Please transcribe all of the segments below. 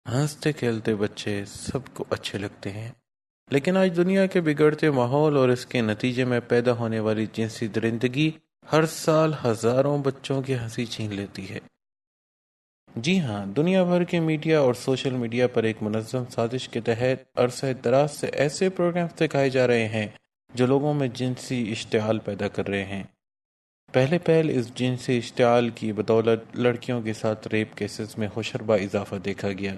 ہنستے کھیلتے بچے سب کو اچھے لگتے ہیں، لیکن آج دنیا کے بگڑتے ماحول اور اس کے نتیجے میں پیدا ہونے والی جنسی درندگی ہر سال ہزاروں بچوں کی ہنسی چھین لیتی ہے۔ جی ہاں، دنیا بھر کے میڈیا اور سوشل میڈیا پر ایک منظم سازش کے تحت عرصہ دراز سے ایسے پروگرامز دکھائے جا رہے ہیں جو لوگوں میں جنسی اشتعال پیدا کر رہے ہیں۔ پہلے اس جنسی اشتعال کی بدولت لڑکیوں کے ساتھ ریپ کیسز میں ہوشربا اضافہ دیکھا گیا،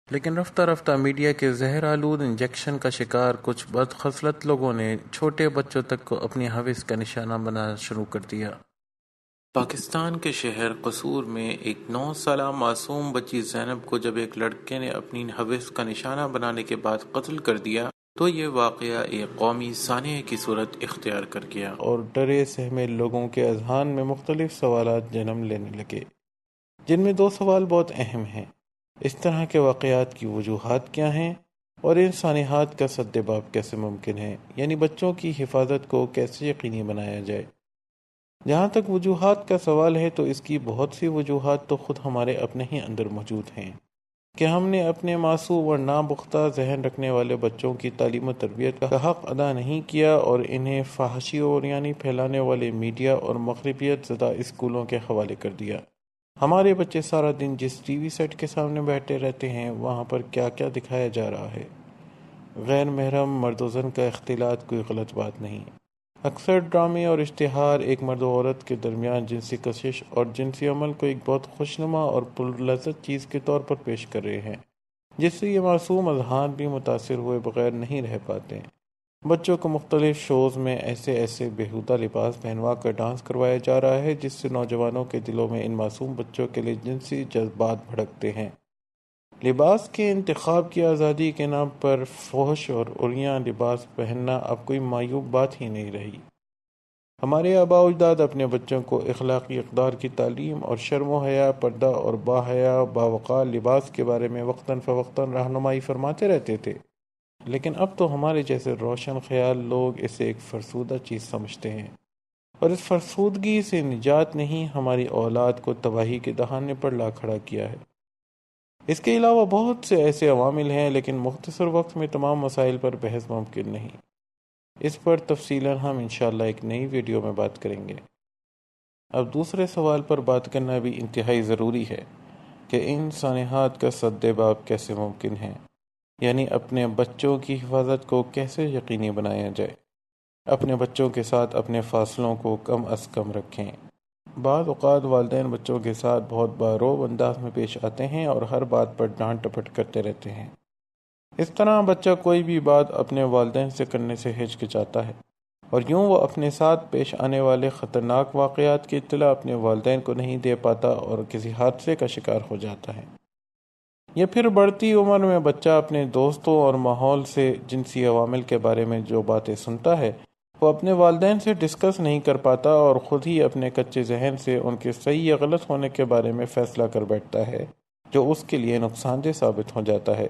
لیکن رفتہ رفتہ میڈیا کے زہر آلود انجیکشن کا شکار کچھ بدخصلت لوگوں نے چھوٹے بچوں تک کو اپنی ہوس کا نشانہ بنانا شروع کر دیا۔ پاکستان کے شہر قصور میں ایک 9 سالہ معصوم بچی زینب کو جب ایک لڑکے نے اپنی ہوس کا نشانہ بنانے کے بعد قتل کر دیا تو یہ واقعہ ایک قومی سانحے کی صورت اختیار کر گیا اور ڈرے سہمے لوگوں کے اذہان میں مختلف سوالات جنم لینے لگے، جن میں 2 سوال بہت اہم ہیں۔ اس طرح کے واقعات کی وجوہات کیا ہیں اور ان سانحات کا سد باب کیسے ممکن ہے، یعنی بچوں کی حفاظت کو کیسے یقینی بنایا جائے۔ جہاں تک وجوہات کا سوال ہے تو اس کی بہت سی وجوہات تو خود ہمارے اپنے ہی اندر موجود ہیں کہ ہم نے اپنے معصوم اور ناپختہ ذہن رکھنے والے بچوں کی تعلیم و تربیت کا حق ادا نہیں کیا اور انہیں فحاشی اور یعنی پھیلانے والے میڈیا اور مغربیت زدہ اسکولوں کے حوالے کر دیا۔ ہمارے بچے سارا دن جس ٹی وی سیٹ کے سامنے بیٹھے رہتے ہیں وہاں پر کیا کیا دکھایا جا رہا ہے۔ غیر محرم مرد و زن کا اختلاط کوئی غلط بات نہیں۔ اکثر ڈرامے اور اشتہار ایک مرد و عورت کے درمیان جنسی کشش اور جنسی عمل کو ایک بہت خوشنما اور پرلذت چیز کے طور پر پیش کر رہے ہیں، جس سے یہ معصوم اذہان بھی متاثر ہوئے بغیر نہیں رہ پاتے۔ بچوں کو مختلف شوز میں ایسے بیہودہ لباس پہنوا کر ڈانس کروایا جا رہا ہے جس سے نوجوانوں کے دلوں میں ان معصوم بچوں کے لیے جنسی جذبات بھڑکتے ہیں۔ لباس کے انتخاب کی آزادی کے نام پر فحش اور عریاں لباس پہننا اب کوئی معیوب بات ہی نہیں رہی۔ ہمارے آباء و اجداد اپنے بچوں کو اخلاقی اقدار کی تعلیم اور شرم و حیا، پردہ اور باحیا باوقار لباس کے بارے میں وقتاً فوقتاً رہنمائی فرماتے رہتے تھے، لیکن اب تو ہمارے جیسے روشن خیال لوگ اسے ایک فرسودہ چیز سمجھتے ہیں، اور اس فرسودگی سے نجات نہیں ہماری اولاد کو تباہی کے دہانے پر لا کھڑا کیا ہے۔ اس کے علاوہ بہت سے ایسے عوامل ہیں، لیکن مختصر وقت میں تمام مسائل پر بحث ممکن نہیں۔ اس پر تفصیلاً ہم انشاءاللہ ایک نئی ویڈیو میں بات کریں گے۔ اب دوسرے سوال پر بات کرنا بھی انتہائی ضروری ہے کہ ان سانحات کا سد باب کیسے ممکن ہے، یعنی اپنے بچوں کی حفاظت کو کیسے یقینی بنایا جائے۔ اپنے بچوں کے ساتھ اپنے فاصلوں کو کم از کم رکھیں۔ بعض اوقات والدین بچوں کے ساتھ بہت باروب انداز میں پیش آتے ہیں اور ہر بات پر ڈانٹ ٹپٹ کرتے رہتے ہیں۔ اس طرح بچہ کوئی بھی بات اپنے والدین سے کرنے سے ہچکچاتا ہے اور یوں وہ اپنے ساتھ پیش آنے والے خطرناک واقعات کی اطلاع اپنے والدین کو نہیں دے پاتا اور کسی حادثے کا شکار ہو جاتا ہے۔ یا پھر بڑھتی عمر میں بچہ اپنے دوستوں اور ماحول سے جنسی عوامل کے بارے میں جو باتیں سنتا ہے وہ اپنے والدین سے ڈسکس نہیں کر پاتا اور خود ہی اپنے کچے ذہن سے ان کے صحیح یا غلط ہونے کے بارے میں فیصلہ کر بیٹھتا ہے، جو اس کے لیے نقصان دہ ثابت ہو جاتا ہے۔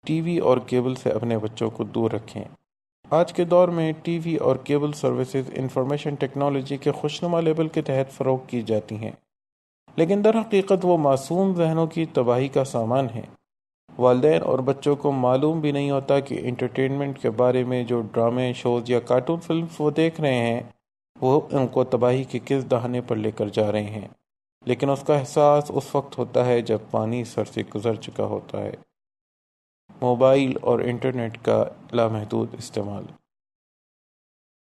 ٹی وی اور کیبل سے اپنے بچوں کو دور رکھیں۔ آج کے دور میں ٹی وی اور کیبل سروسز انفارمیشن ٹیکنالوجی کے خوشنما لیبل کے تحت فروغ کی جاتی ہیں، لیکن در حقیقت وہ معصوم ذہنوں کی تباہی کا سامان ہیں۔ والدین اور بچوں کو معلوم بھی نہیں ہوتا کہ انٹرٹینمنٹ کے بارے میں جو ڈرامے، شوز یا کارٹون فلمز وہ دیکھ رہے ہیں وہ ان کو تباہی کے کس دہانے پر لے کر جا رہے ہیں، لیکن اس کا احساس اس وقت ہوتا ہے جب پانی سر سے گزر چکا ہوتا ہے۔ موبائل اور انٹرنیٹ کا لامحدود استعمال۔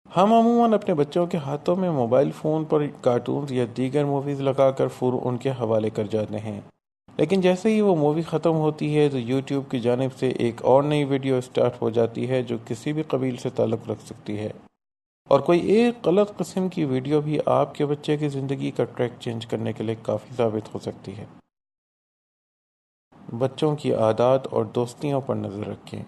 ہم عموماً اپنے بچوں کے ہاتھوں میں موبائل فون پر کارٹونز یا دیگر موویز لگا کر ان کے حوالے کر جاتے ہیں، لیکن جیسے ہی وہ مووی ختم ہوتی ہے تو یوٹیوب کی جانب سے ایک اور نئی ویڈیو سٹارٹ ہو جاتی ہے جو کسی بھی قبیل سے تعلق رکھ سکتی ہے، اور کوئی ایک غلط قسم کی ویڈیو بھی آپ کے بچے کی زندگی کا ٹریک چینج کرنے کے لیے کافی ثابت ہو سکتی ہے۔ بچوں کی عادات اور دوستیوں پر نظر رکھیں۔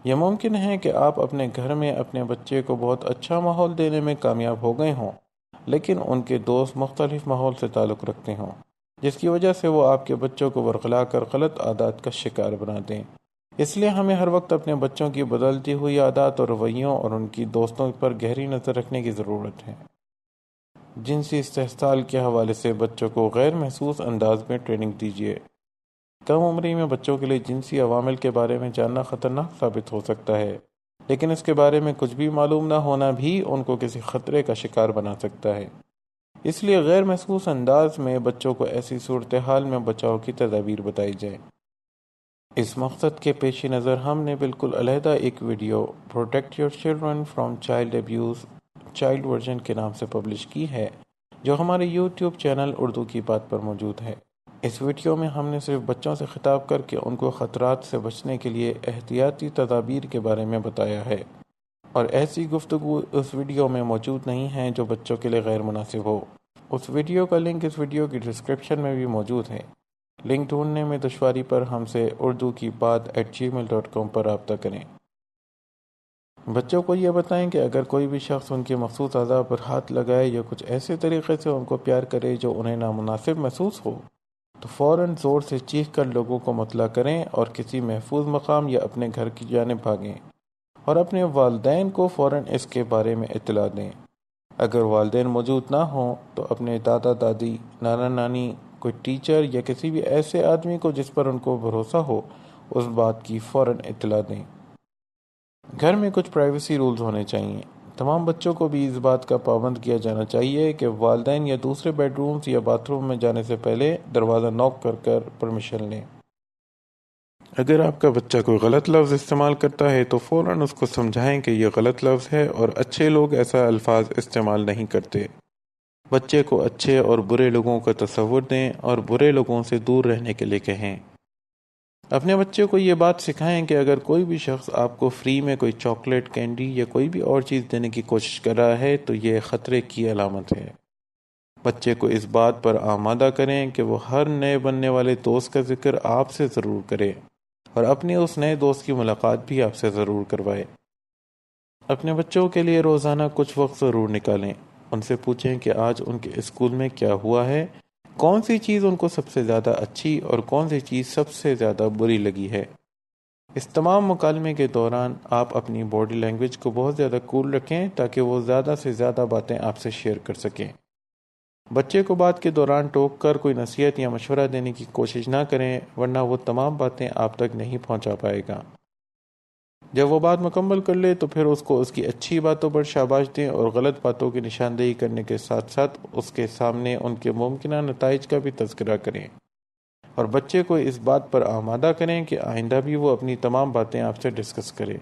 یہ ممکن ہے کہ آپ اپنے گھر میں اپنے بچے کو بہت اچھا ماحول دینے میں کامیاب ہو گئے ہوں، لیکن ان کے دوست مختلف ماحول سے تعلق رکھتے ہوں، جس کی وجہ سے وہ آپ کے بچوں کو ورغلا کر غلط عادات کا شکار بنا دیں۔ اس لیے ہمیں ہر وقت اپنے بچوں کی بدلتی ہوئی عادات اور رویوں اور ان کی دوستوں پر گہری نظر رکھنے کی ضرورت ہے۔ جنسی استحصال کے حوالے سے بچوں کو غیر محسوس انداز میں ٹریننگ دیجیے۔ کم عمری میں بچوں کے لیے جنسی عوامل کے بارے میں جاننا خطرناک ثابت ہو سکتا ہے، لیکن اس کے بارے میں کچھ بھی معلوم نہ ہونا بھی ان کو کسی خطرے کا شکار بنا سکتا ہے۔ اس لیے غیر محسوس انداز میں بچوں کو ایسی صورتحال میں بچاؤ کی تدابیر بتائی جائیں۔ اس مقصد کے پیش نظر ہم نے بالکل علیحدہ ایک video protect your children from child abuse child version کے نام سے پبلش کی ہے، جو ہمارے یوٹیوب چینل اردو کی بات پر موجود ہے۔ اس ویڈیو میں ہم نے صرف بچوں سے خطاب کر کے ان کو خطرات سے بچنے کے لیے احتیاطی تدابیر کے بارے میں بتایا ہے، اور ایسی گفتگو اس ویڈیو میں موجود نہیں ہے جو بچوں کے لیے غیر مناسب ہو۔ اس ویڈیو کا لنک اس ویڈیو کی ڈسکرپشن میں بھی موجود ہے۔ لنک ڈھونڈنے میں دشواری پر ہم سے اردو کی بات @gmail.com پر رابطہ کریں۔ بچوں کو یہ بتائیں کہ اگر کوئی بھی شخص ان کے مخصوص اعضاء پر ہاتھ لگائے یا کچھ ایسے طریقے سے ان کو پیار کرے جو انہیں نامناسب محسوس ہو، تو فوراً زور سے چیخ کر لوگوں کو مطلع کریں اور کسی محفوظ مقام یا اپنے گھر کی جانب بھاگیں، اور اپنے والدین کو فوراً اس کے بارے میں اطلاع دیں۔ اگر والدین موجود نہ ہوں تو اپنے دادا دادی، نانا نانی، کوئی ٹیچر یا کسی بھی ایسے آدمی کو جس پر ان کو بھروسہ ہو اس بات کی فوراً اطلاع دیں۔ گھر میں کچھ پرائیویسی رولز ہونے چاہیے۔ تمام بچوں کو بھی اس بات کا پابند کیا جانا چاہیے کہ والدین یا دوسرے بیڈ رومز یا باتھ روم میں جانے سے پہلے دروازہ نوک کر کر پرمیشن لیں۔ اگر آپ کا بچہ کوئی غلط لفظ استعمال کرتا ہے تو فوراً اس کو سمجھائیں کہ یہ غلط لفظ ہے اور اچھے لوگ ایسا الفاظ استعمال نہیں کرتے۔ بچے کو اچھے اور برے لوگوں کا تصور دیں اور برے لوگوں سے دور رہنے کے لیے کہیں۔ اپنے بچے کو یہ بات سکھائیں کہ اگر کوئی بھی شخص آپ کو فری میں کوئی چاکلیٹ، کینڈی یا کوئی بھی اور چیز دینے کی کوشش کر رہا ہے تو یہ خطرے کی علامت ہے۔ بچے کو اس بات پر آمادہ کریں کہ وہ ہر نئے بننے والے دوست کا ذکر آپ سے ضرور کرے اور اپنے اس نئے دوست کی ملاقات بھی آپ سے ضرور کروائے۔ اپنے بچوں کے لیے روزانہ کچھ وقت ضرور نکالیں۔ ان سے پوچھیں کہ آج ان کے اسکول میں کیا ہوا ہے، کون سی چیز ان کو سب سے زیادہ اچھی اور کون سی چیز سب سے زیادہ بری لگی ہے۔ اس تمام مکالمے کے دوران آپ اپنی باڈی لینگویج کو بہت زیادہ کول رکھیں تاکہ وہ زیادہ سے زیادہ باتیں آپ سے شیئر کر سکیں۔ بچے کو بات کے دوران ٹوک کر کوئی نصیحت یا مشورہ دینے کی کوشش نہ کریں، ورنہ وہ تمام باتیں آپ تک نہیں پہنچا پائے گا۔ جب وہ بات مکمل کر لے تو پھر اس کو اس کی اچھی باتوں پر شاباش دیں اور غلط باتوں کی نشاندہی کرنے کے ساتھ ساتھ اس کے سامنے ان کے ممکنہ نتائج کا بھی تذکرہ کریں، اور بچے کو اس بات پر آمادہ کریں کہ آئندہ بھی وہ اپنی تمام باتیں آپ سے ڈسکس کرے۔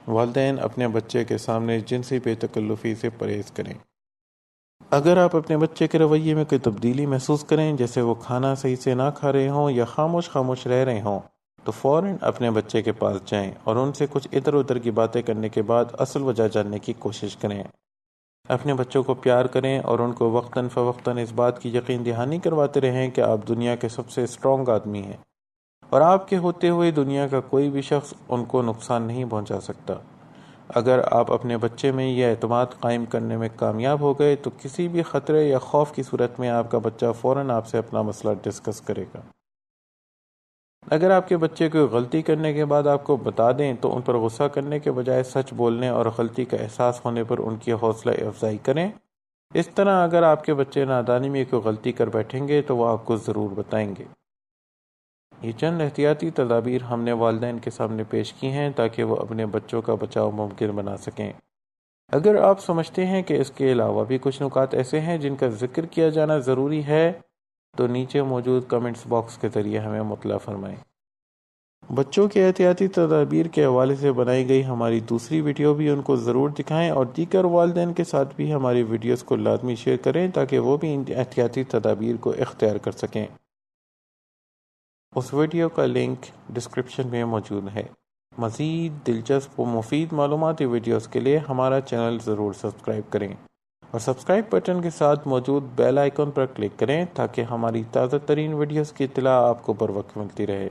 والدین اپنے بچے کے سامنے جنسی بے تکلفی سے پرہیز کریں۔ اگر آپ اپنے بچے کے رویے میں کوئی تبدیلی محسوس کریں، جیسے وہ کھانا صحیح سے نہ کھا رہے ہوں یا خاموش رہ رہے ہوں، تو فوراً اپنے بچے کے پاس جائیں اور ان سے کچھ ادھر ادھر کی باتیں کرنے کے بعد اصل وجہ جاننے کی کوشش کریں۔ اپنے بچوں کو پیار کریں اور ان کو وقتاً فوقتاً اس بات کی یقین دہانی کرواتے رہیں کہ آپ دنیا کے سب سے اسٹرانگ آدمی ہیں، اور آپ کے ہوتے ہوئے دنیا کا کوئی بھی شخص ان کو نقصان نہیں پہنچا سکتا۔ اگر آپ اپنے بچے میں یہ اعتماد قائم کرنے میں کامیاب ہو گئے تو کسی بھی خطرے یا خوف کی صورت میں آپ کا بچہ فوراً آپ سے اپنا مسئلہ ڈسکس کرے گا۔ اگر آپ کے بچے کو غلطی کرنے کے بعد آپ کو بتا دیں تو ان پر غصہ کرنے کے بجائے سچ بولنے اور غلطی کا احساس ہونے پر ان کی حوصلہ افزائی کریں۔ اس طرح اگر آپ کے بچے نادانی میں کوئی غلطی کر بیٹھیں گے تو وہ آپ کو ضرور بتائیں گے۔ یہ چند احتیاطی تدابیر ہم نے والدین کے سامنے پیش کی ہیں تاکہ وہ اپنے بچوں کا بچاؤ ممکن بنا سکیں۔ اگر آپ سمجھتے ہیں کہ اس کے علاوہ بھی کچھ نکات ایسے ہیں جن کا ذکر کیا جانا ضروری ہے تو نیچے موجود کمنٹس باکس کے ذریعے ہمیں مطلع فرمائیں۔ بچوں کے احتیاطی تدابیر کے حوالے سے بنائی گئی ہماری دوسری ویڈیو بھی ان کو ضرور دکھائیں، اور دیگر والدین کے ساتھ بھی ہماری ویڈیوز کو لازمی شیئر کریں تاکہ وہ بھی ان احتیاطی تدابیر کو اختیار کر سکیں۔ اس ویڈیو کا لنک ڈسکرپشن میں موجود ہے۔ مزید دلچسپ و مفید معلوماتی ویڈیوز کے لیے ہمارا چینل ضرور سبسکرائب کریں، اور سبسکرائب بٹن کے ساتھ موجود بیل آئیکن پر کلک کریں تاکہ ہماری تازہ ترین ویڈیوز کی اطلاع آپ کو بر وقت ملتی رہے۔